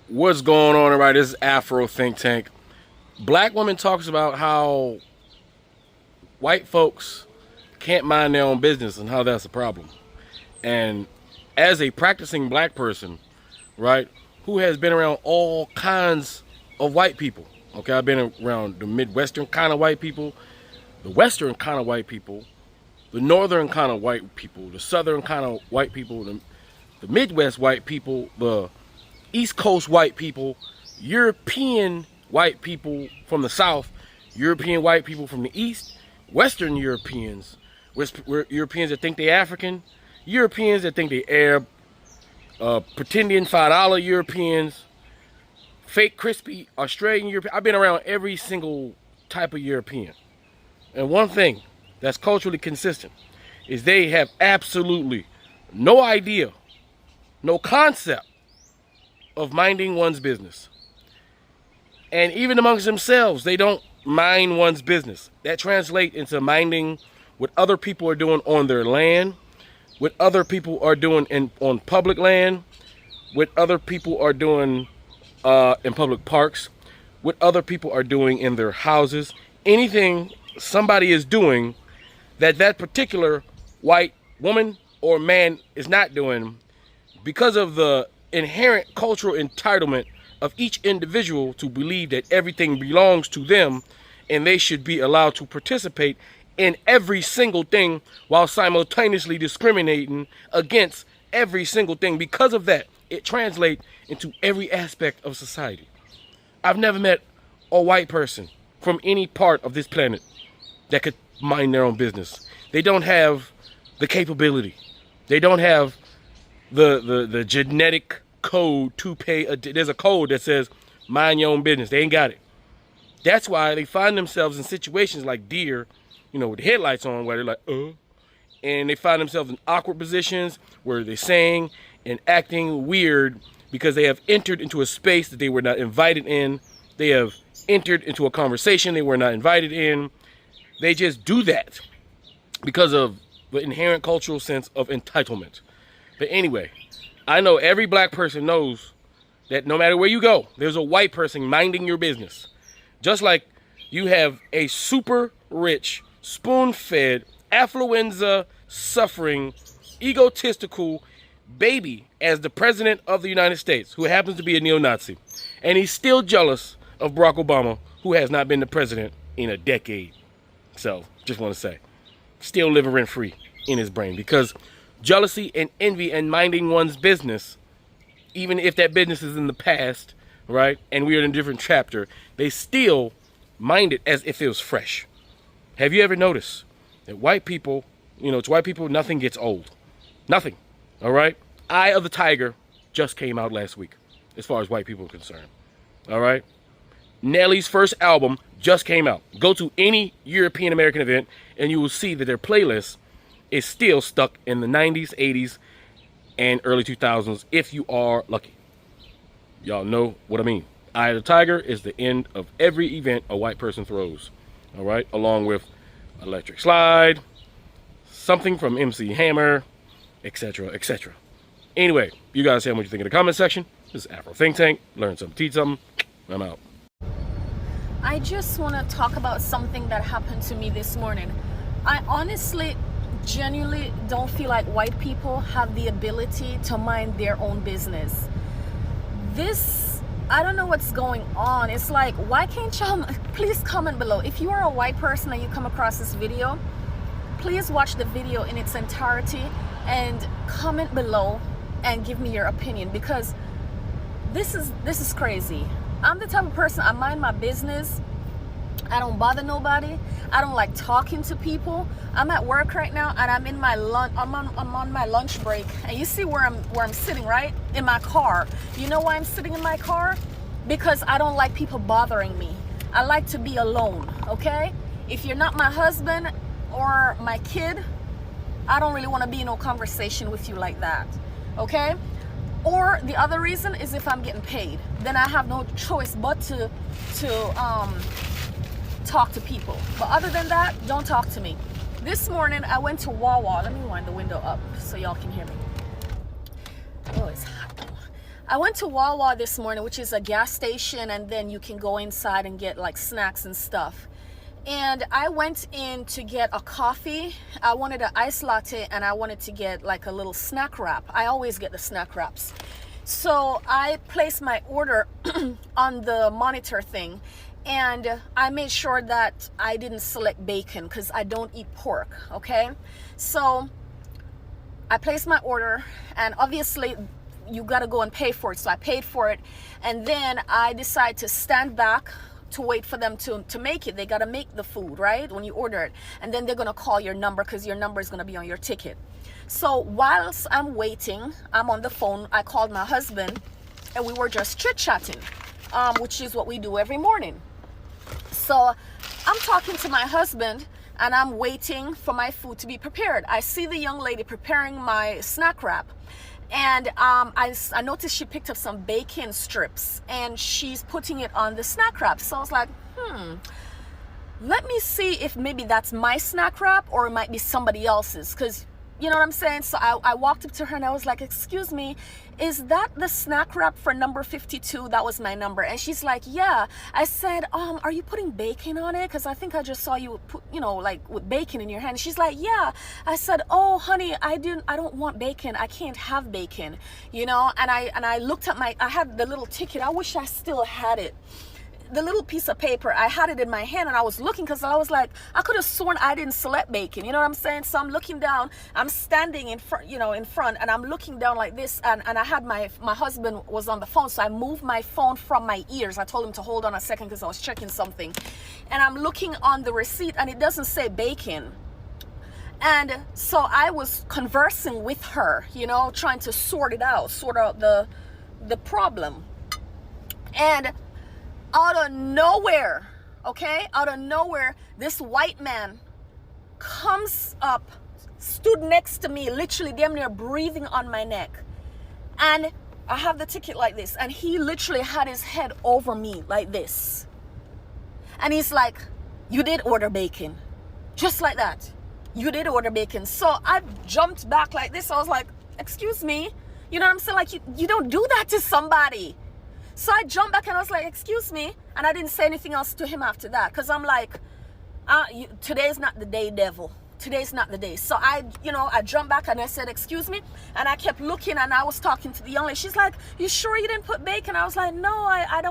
What's going on, everybody? This is Afro Think Tank. Black woman talks about how white folks can't mind their own business and how that's a problem. And as a practicing black person, right, who has been around all kinds of white people, okay, I've been around the Midwestern kind of white people, the Western kind of white people, the Northern kind of white people, the Southern kind of white people, the Midwest white people, the East Coast white people, European white people from the South, European white people from the East, Western Europeans, Europeans that think they're African, Europeans that think they're Arab, pretending $5 Europeans, fake crispy Australian European. I've been around every single type of European. And one thing that's culturally consistent is they have absolutely no idea, no concept of minding one's business. And even amongst themselves, they don't mind one's business. That translates into minding what other people are doing on their land, what other people are doing on public land, what other people are doing in public parks, what other people are doing in their houses. Anything somebody is doing that particular white woman or man is not doing, because of the inherent cultural entitlement of each individual to believe that everything belongs to them and they should be allowed to participate in every single thing while simultaneously discriminating against every single thing. Because of that, it translates into every aspect of society. I've never met a white person from any part of this planet that could mind their own business. They don't have the capability. They don't have the genetic code to pay. There's a code that says mind your own business. They ain't got it. That's why they find themselves in situations like deer, with the headlights on, where they're like, and they find themselves in awkward positions where they're saying and acting weird because they have entered into a space that they were not invited in. They have entered into a conversation they were not invited in. They just do that because of the inherent cultural sense of entitlement. But anyway, I know every black person knows that no matter where you go, there's a white person minding your business. Just like you have a super rich, spoon-fed, affluenza-suffering, egotistical baby as the president of the United States, who happens to be a neo-Nazi. And he's still jealous of Barack Obama, who has not been the president in a decade. So, just want to say, still living rent-free in his brain, because jealousy and envy and minding one's business, even if that business is in the past, right, and we're in a different chapter, they still mind it as if it was fresh. Have you ever noticed that white people, to white people, nothing gets old? Nothing, all right? Eye of the Tiger just came out last week, as far as white people are concerned, all right? Nelly's first album just came out. Go to any European American event, and you will see that their playlist is still stuck in the 90s, 80s, and early 2000s, if you are lucky. Y'all know what I mean. Eye of the Tiger is the end of every event a white person throws, all right? Along with Electric Slide, something from MC Hammer, etc., etc. Anyway, you guys tell me what you think in the comment section. This is Afro Think Tank. Learn something, teach something. I'm out. I just want to talk about something that happened to me this morning. I honestly, genuinely don't feel like white people have the ability to mind their own business. I don't know what's going on. It's like, why can't y'all, please comment below. If you are a white person and you come across this video, please watch the video in its entirety and comment below and give me your opinion, because this is crazy. I'm the type of person, I mind my business. I don't bother nobody. I don't like talking to people. I'm at work right now and I'm in my I'm on my lunch break. And you see where I'm sitting, right? In my car. You know why I'm sitting in my car? Because I don't like people bothering me. I like to be alone, okay? If you're not my husband or my kid, I don't really want to be in no conversation with you like that, okay? Or the other reason is if I'm getting paid, then I have no choice but to talk to people. But other than that, don't talk to me. This morning I went to Wawa. Let me wind the window up so y'all can hear me. Oh, it's hot. I went to Wawa this morning, which is a gas station, and then you can go inside and get like snacks and stuff. And I went in to get a coffee. I wanted an iced latte, and I wanted to get like a little snack wrap. I always get the snack wraps. So I placed my order on the monitor thing, and I made sure that I didn't select bacon because I don't eat pork, okay? So I placed my order, and obviously you gotta go and pay for it. So I paid for it, and then I decided to stand back to wait for them to make it. They gotta make the food, right, when you order it, and then they're gonna call your number because your number is gonna be on your ticket. So whilst I'm waiting, I'm on the phone. I called my husband, and we were just chit-chatting, which is what we do every morning. So I'm talking to my husband, and I'm waiting for my food to be prepared. I see the young lady preparing my snack wrap, and I noticed she picked up some bacon strips, and she's putting it on the snack wrap. So I was like, let me see if maybe that's my snack wrap or it might be somebody else's, because you know what I'm saying? So I walked up to her and I was like, excuse me, is that the snack wrap for number 52? That was my number. And she's like, yeah. I said, are you putting bacon on it? Because I think I just saw you put, you know, like with bacon in your hand. She's like, yeah. I said, oh honey, I don't want bacon. I can't have bacon, you know? And I looked at I had the little ticket. I wish I still had it. The little piece of paper, I had it in my hand, and I was looking because I was like, I could have sworn I didn't select bacon, you know what I'm saying? So I'm looking down, I'm standing in front, you know, in front, and I'm looking down like this, and I had my husband was on the phone, so I moved my phone from my ears. I told him to hold on a second because I was checking something, and I'm looking on the receipt, and it doesn't say bacon. And so I was conversing with her, you know, trying to sort out the problem. And out of nowhere, okay, out of nowhere, this white man comes up, stood next to me, literally damn near breathing on my neck. And I have the ticket like this, and he literally had his head over me like this. And he's like, you did order bacon. Just like that. You did order bacon. So I jumped back like this. I was like, excuse me. You know what I'm saying? Like, you don't do that to somebody. So I jumped back and I was like, excuse me. And I didn't say anything else to him after that. Because I'm like, today's not the day, devil. Today's not the day. So I jumped back and I said, excuse me. And I kept looking, and I was talking to the young lady. She's like, you sure you didn't put bacon? I was like, no, I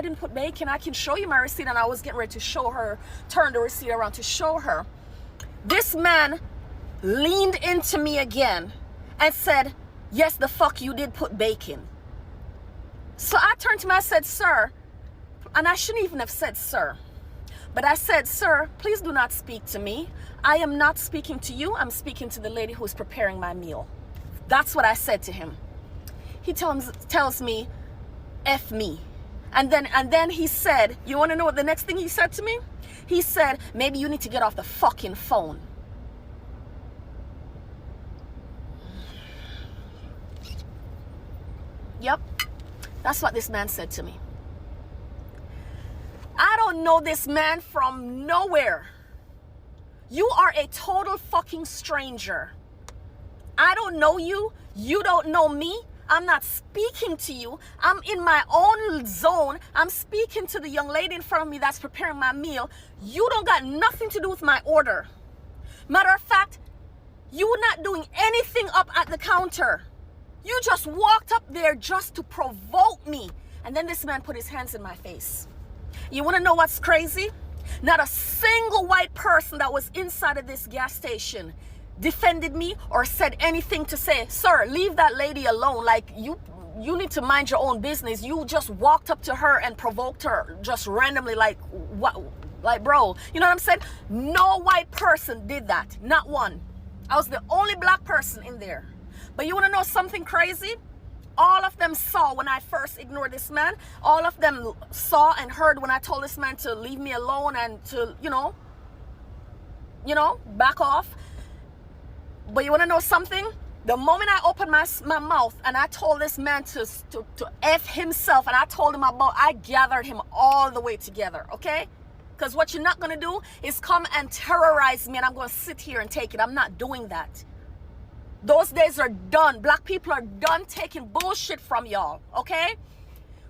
didn't put bacon. I can show you my receipt. And I was getting ready to show her, turn the receipt around to show her. This man leaned into me again and said, yes, the fuck you did put bacon. So I turned to him, I said, sir, and I shouldn't even have said sir, but I said, sir, please do not speak to me. I am not speaking to you. I'm speaking to the lady who's preparing my meal. That's what I said to him. He tells me, F me. And then he said, you want to know what the next thing he said to me? He said, maybe you need to get off the fucking phone. Yep. That's what this man said to me. I don't know this man from nowhere. You are a total fucking stranger. I don't know you. You don't know me. I'm not speaking to you. I'm in my own zone. I'm speaking to the young lady in front of me that's preparing my meal. You don't got nothing to do with my order. Matter of fact, you're not doing anything up at the counter. You just walked up there just to provoke me. And then this man put his hands in my face. You want to know what's crazy? Not a single white person that was inside of this gas station defended me or said anything to say, sir, leave that lady alone. Like, you need to mind your own business. You just walked up to her and provoked her just randomly, like, what? Like, bro, you know what I'm saying? No white person did that. Not one. I was the only black person in there. But you want to know something crazy? All of them saw when I first ignored this man. All of them saw and heard when I told this man to leave me alone and to, you know, back off. But you want to know something? The moment I opened my mouth and I told this man to F himself, and I told him I gathered him all the way together, okay? Because what you're not going to do is come and terrorize me and I'm going to sit here and take it. I'm not doing that. Those days are done. Black people are done taking bullshit from y'all, okay?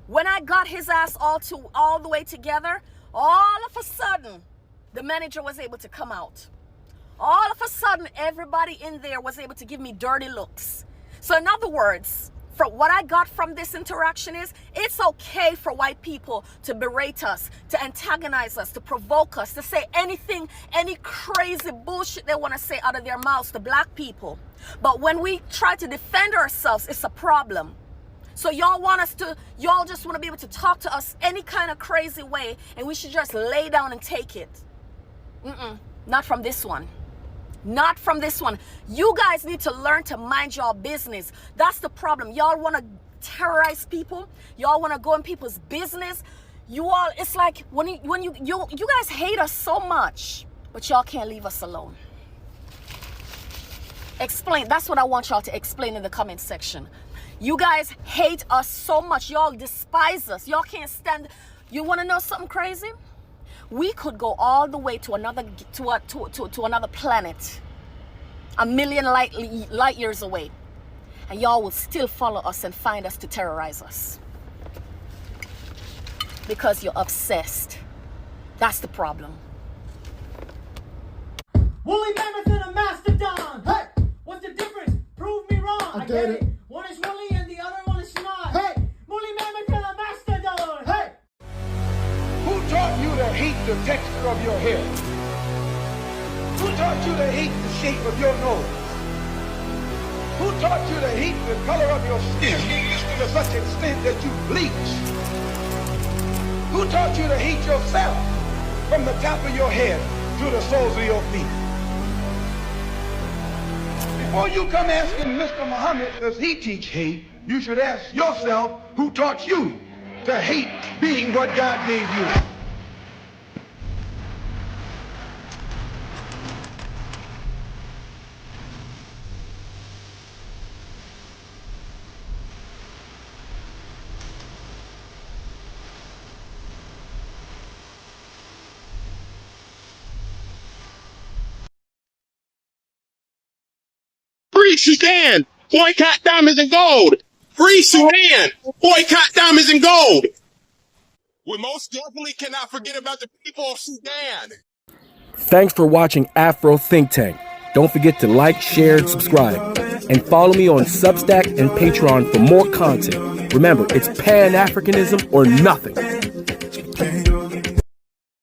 When I got his ass all the way together, all of a sudden, the manager was able to come out. All of a sudden, everybody in there was able to give me dirty looks. So in other words, from what I got from this interaction is, it's okay for white people to berate us, to antagonize us, to provoke us, to say anything, any crazy bullshit they want to say out of their mouths to black people. But when we try to defend ourselves, it's a problem. So y'all just want to be able to talk to us any kind of crazy way, and we should just lay down and take it. Not from this one. Not from this one. You guys need to learn to mind your business. That's the problem. Y'all want to terrorize people. Y'all want to go in people's business. You all, it's like when you guys hate us so much, but y'all can't leave us alone. Explain. That's what I want y'all to explain in the comment section. You guys hate us so much. Y'all despise us. Y'all can't stand. You want to know something crazy? We could go all the way to another planet, a million light years away, and y'all will still follow us and find us to terrorize us because you're obsessed. That's the problem. Woolly mammoth and a mastodon. Hey, what's the difference? Prove me wrong. I get it. One is woolly and the other one is not. Hey, woolly mammoth and a mastodon. Hey. Who taught you to hate the texture of your hair? Who taught you to hate the shape of your nose? Who taught you to hate the color of your skin to such an extent that you bleach? Who taught you to hate yourself from the top of your head to the soles of your feet? Before you come asking Mr. Muhammad, does he teach hate, you should ask yourself, who taught you to hate being what God gave you? Free Sudan! Boycott diamonds and gold! Free Sudan! Boycott diamonds and gold! We most definitely cannot forget about the people of Sudan! Thanks for watching Afro Think Tank. Don't forget to like, share, and subscribe. And follow me on Substack and Patreon for more content. Remember, it's Pan-Africanism or nothing.